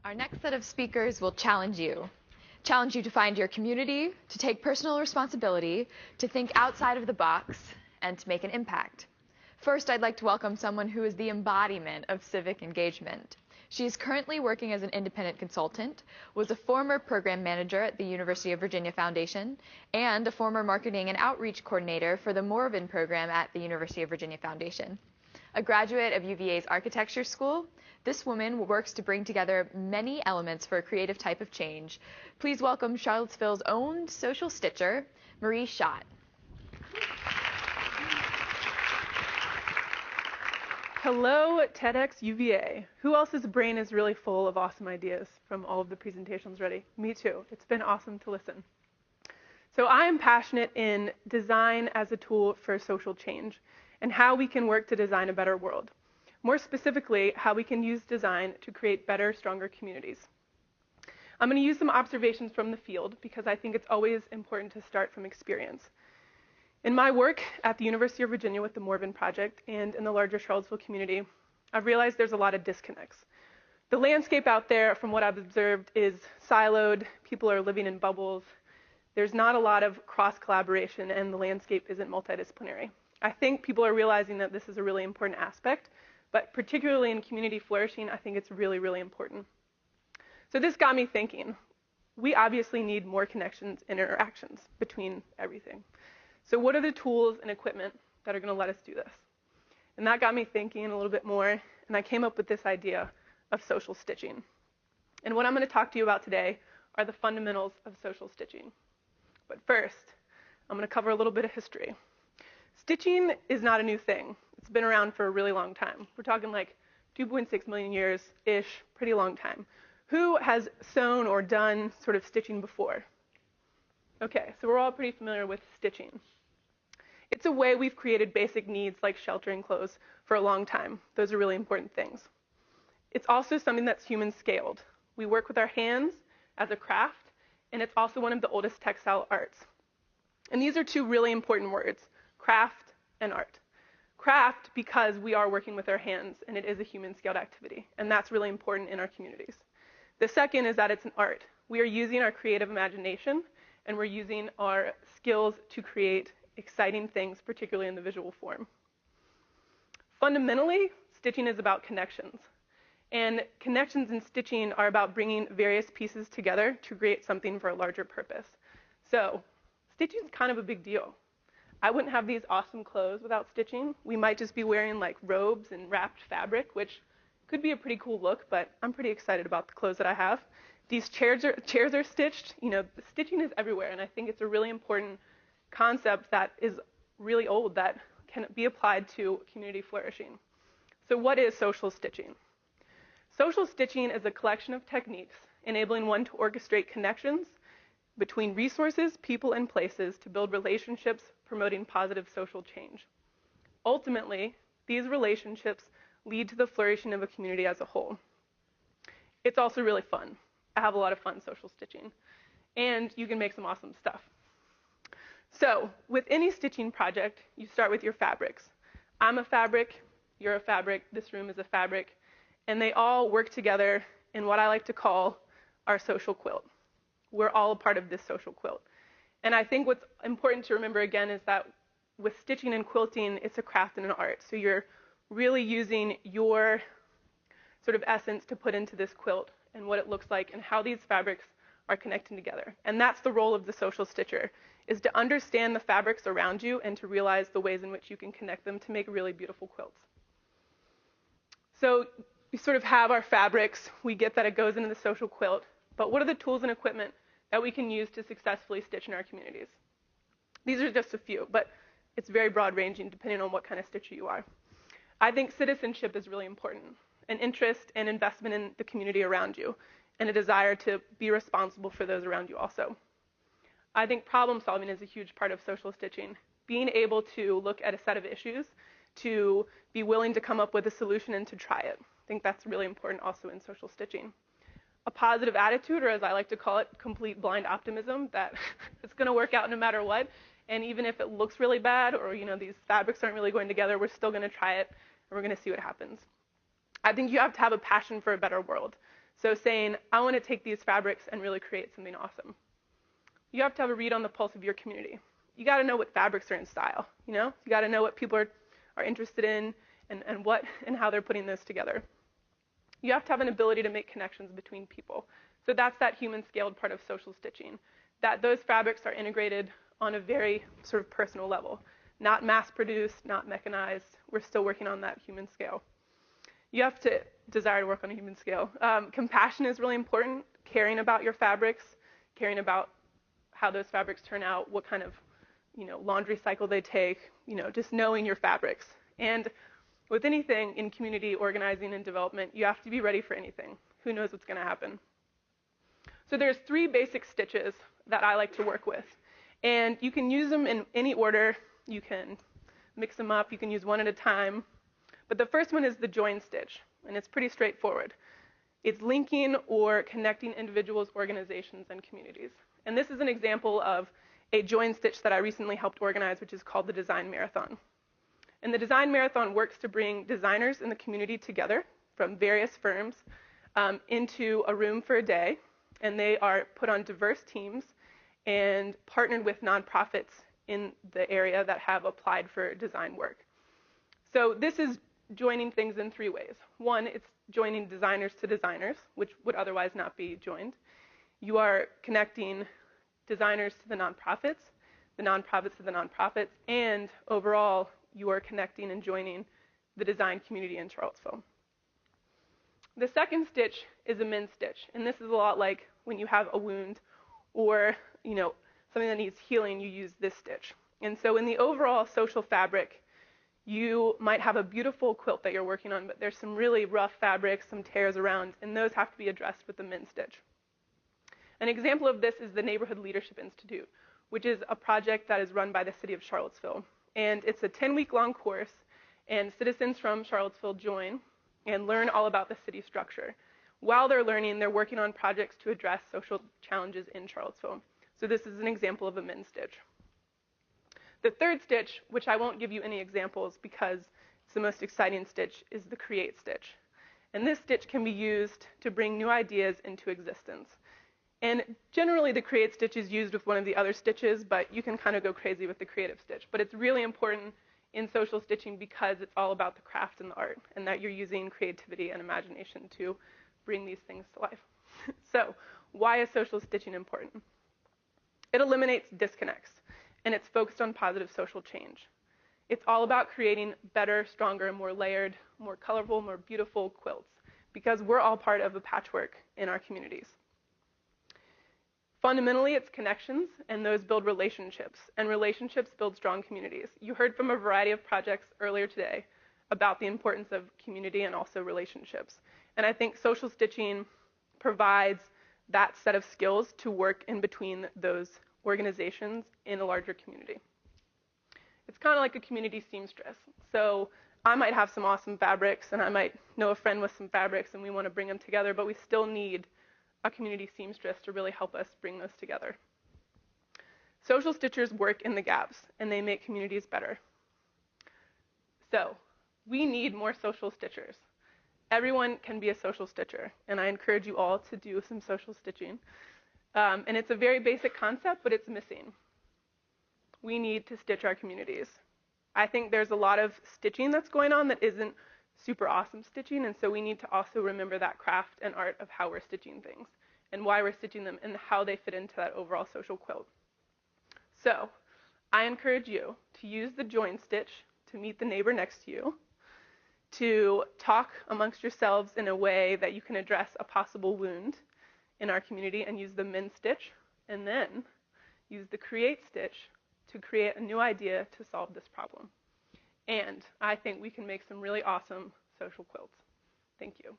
Our next set of speakers will challenge you. Challenge you to find your community, to take personal responsibility, to think outside of the box, and to make an impact. First, I'd like to welcome someone who is the embodiment of civic engagement. She is currently working as an independent consultant, was a former program manager at the University of Virginia Foundation, and a former marketing and outreach coordinator for the Morven program at the University of Virginia Foundation. A graduate of UVA's architecture school, this woman works to bring together many elements for a creative type of change. Please welcome Charlottesville's own social stitcher, Marie Schacht. Hello, TEDxUVA. Who else's brain is really full of awesome ideas from all of the presentations already? Me too. It's been awesome to listen. So I am passionate in design as a tool for social change and how we can work to design a better world. More specifically, how we can use design to create better, stronger communities. I'm going to use some observations from the field because I think it's always important to start from experience. In my work at the University of Virginia with the Morven Project and in the larger Charlottesville community, I've realized there's a lot of disconnects. The landscape out there, from what I've observed, is siloed. People are living in bubbles. There's not a lot of cross-collaboration, and the landscape isn't multidisciplinary. I think people are realizing that this is a really important aspect, but particularly in community flourishing, I think it's really, really important. So this got me thinking. We obviously need more connections and interactions between everything. So what are the tools and equipment that are going to let us do this? And that got me thinking a little bit more, and I came up with this idea of social stitching. And what I'm going to talk to you about today are the fundamentals of social stitching. But first, I'm going to cover a little bit of history. Stitching is not a new thing. It's been around for a really long time. We're talking like 2.6 million years-ish, pretty long time. Who has sewn or done sort of stitching before? Okay, so we're all pretty familiar with stitching. It's a way we've created basic needs like shelter and clothes for a long time. Those are really important things. It's also something that's human scaled. We work with our hands as a craft, and it's also one of the oldest textile arts. And these are two really important words, craft and art. Craft because we are working with our hands, and it is a human scaled activity, and that's really important in our communities. The second is that it's an art. We are using our creative imagination, and we're using our skills to create exciting things, particularly in the visual form. Fundamentally, stitching is about connections. And connections in stitching are about bringing various pieces together to create something for a larger purpose. So, stitching is kind of a big deal. I wouldn't have these awesome clothes without stitching. We might just be wearing like robes and wrapped fabric, which could be a pretty cool look, but I'm pretty excited about the clothes that I have. These chairs are stitched. You know, stitching is everywhere, and I think it's a really important concept that is really old that can be applied to community flourishing. So what is social stitching? Social stitching is a collection of techniques enabling one to orchestrate connections between resources, people, and places to build relationships promoting positive social change. Ultimately, these relationships lead to the flourishing of a community as a whole. It's also really fun. I have a lot of fun social stitching, and you can make some awesome stuff. So, with any stitching project, you start with your fabrics. I'm a fabric, you're a fabric, this room is a fabric, and they all work together in what I like to call our social quilt. We're all a part of this social quilt. And I think what's important to remember again is that with stitching and quilting, it's a craft and an art. So you're really using your sort of essence to put into this quilt and what it looks like and how these fabrics are connecting together. And that's the role of the social stitcher, is to understand the fabrics around you and to realize the ways in which you can connect them to make really beautiful quilts. So we sort of have our fabrics. We get that it goes into the social quilt. But what are the tools and equipment that we can use to successfully stitch in our communities? These are just a few, but it's very broad-ranging depending on what kind of stitcher you are. I think citizenship is really important, an interest and investment in the community around you, and a desire to be responsible for those around you also. I think problem solving is a huge part of social stitching. Being able to look at a set of issues, to be willing to come up with a solution and to try it. I think that's really important also in social stitching. A positive attitude, or as I like to call it, complete blind optimism, that it's going to work out no matter what. And even if it looks really bad, or these fabrics aren't really going together, we're still going to try it, and we're going to see what happens. I think you have to have a passion for a better world. So saying, I want to take these fabrics and really create something awesome. You have to have a read on the pulse of your community. You got to know what fabrics are in style, you know? You got to know what people are interested in and what and how they're putting this together. You have to have an ability to make connections between people. So that's that human scaled part of social stitching, that those fabrics are integrated on a very sort of personal level, not mass produced, not mechanized. We're still working on that human scale. You have to desire to work on a human scale. Compassion is really important, caring about your fabrics, caring about how those fabrics turn out, what kind of, laundry cycle they take, just knowing your fabrics. And with anything in community organizing and development, you have to be ready for anything. Who knows what's going to happen? So there's 3 basic stitches that I like to work with. And you can use them in any order. You can mix them up. You can use one at a time. But the first one is the join stitch, and it's pretty straightforward. It's linking or connecting individuals, organizations, and communities. And this is an example of a join stitch that I recently helped organize, which is called the Design Marathon. And the Design Marathon works to bring designers in the community together from various firms into a room for a day, and they are put on diverse teams and partnered with nonprofits in the area that have applied for design work. So this is joining things in 3 ways. 1, it's joining designers to designers, which would otherwise not be joined. You are connecting designers to the nonprofits to the nonprofits, and overall, you are connecting and joining the design community in Charlottesville. The second stitch is a min stitch, and this is a lot like when you have a wound or, something that needs healing, you use this stitch. And so in the overall social fabric, you might have a beautiful quilt that you're working on, but there's some really rough fabrics, some tears around, and those have to be addressed with the min stitch. An example of this is the Neighborhood Leadership Institute, which is a project that is run by the city of Charlottesville. And it's a 10-week-long course, and citizens from Charlottesville join and learn all about the city structure. While they're learning, they're working on projects to address social challenges in Charlottesville. So this is an example of a min stitch. The third stitch, which I won't give you any examples because it's the most exciting stitch, is the create stitch. And this stitch can be used to bring new ideas into existence. And generally the create stitch is used with one of the other stitches, but you can kind of go crazy with the creative stitch. But it's really important in social stitching because it's all about the craft and the art, and that you're using creativity and imagination to bring these things to life. So why is social stitching important? It eliminates disconnects, and it's focused on positive social change. It's all about creating better, stronger, more layered, more colorful, more beautiful quilts, because we're all part of a patchwork in our communities. Fundamentally, it's connections, and those build relationships, and relationships build strong communities. You heard from a variety of projects earlier today about the importance of community and also relationships. And I think social stitching provides that set of skills to work in between those organizations in a larger community. It's kind of like a community seamstress. So I might have some awesome fabrics, and I might know a friend with some fabrics, and we want to bring them together, but we still need a community seamstress to really help us bring those together. Social stitchers work in the gaps, and they make communities better. So we need more social stitchers. Everyone can be a social stitcher, and I encourage you all to do some social stitching. And it's a very basic concept, but it's missing. We need to stitch our communities. I think there's a lot of stitching that's going on that isn't super awesome stitching, and so we need to also remember that craft and art of how we're stitching things and why we're stitching them and how they fit into that overall social quilt. So I encourage you to use the join stitch to meet the neighbor next to you, to talk amongst yourselves in a way that you can address a possible wound in our community, and use the min stitch, and then use the create stitch to create a new idea to solve this problem. And I think we can make some really awesome social quilts. Thank you.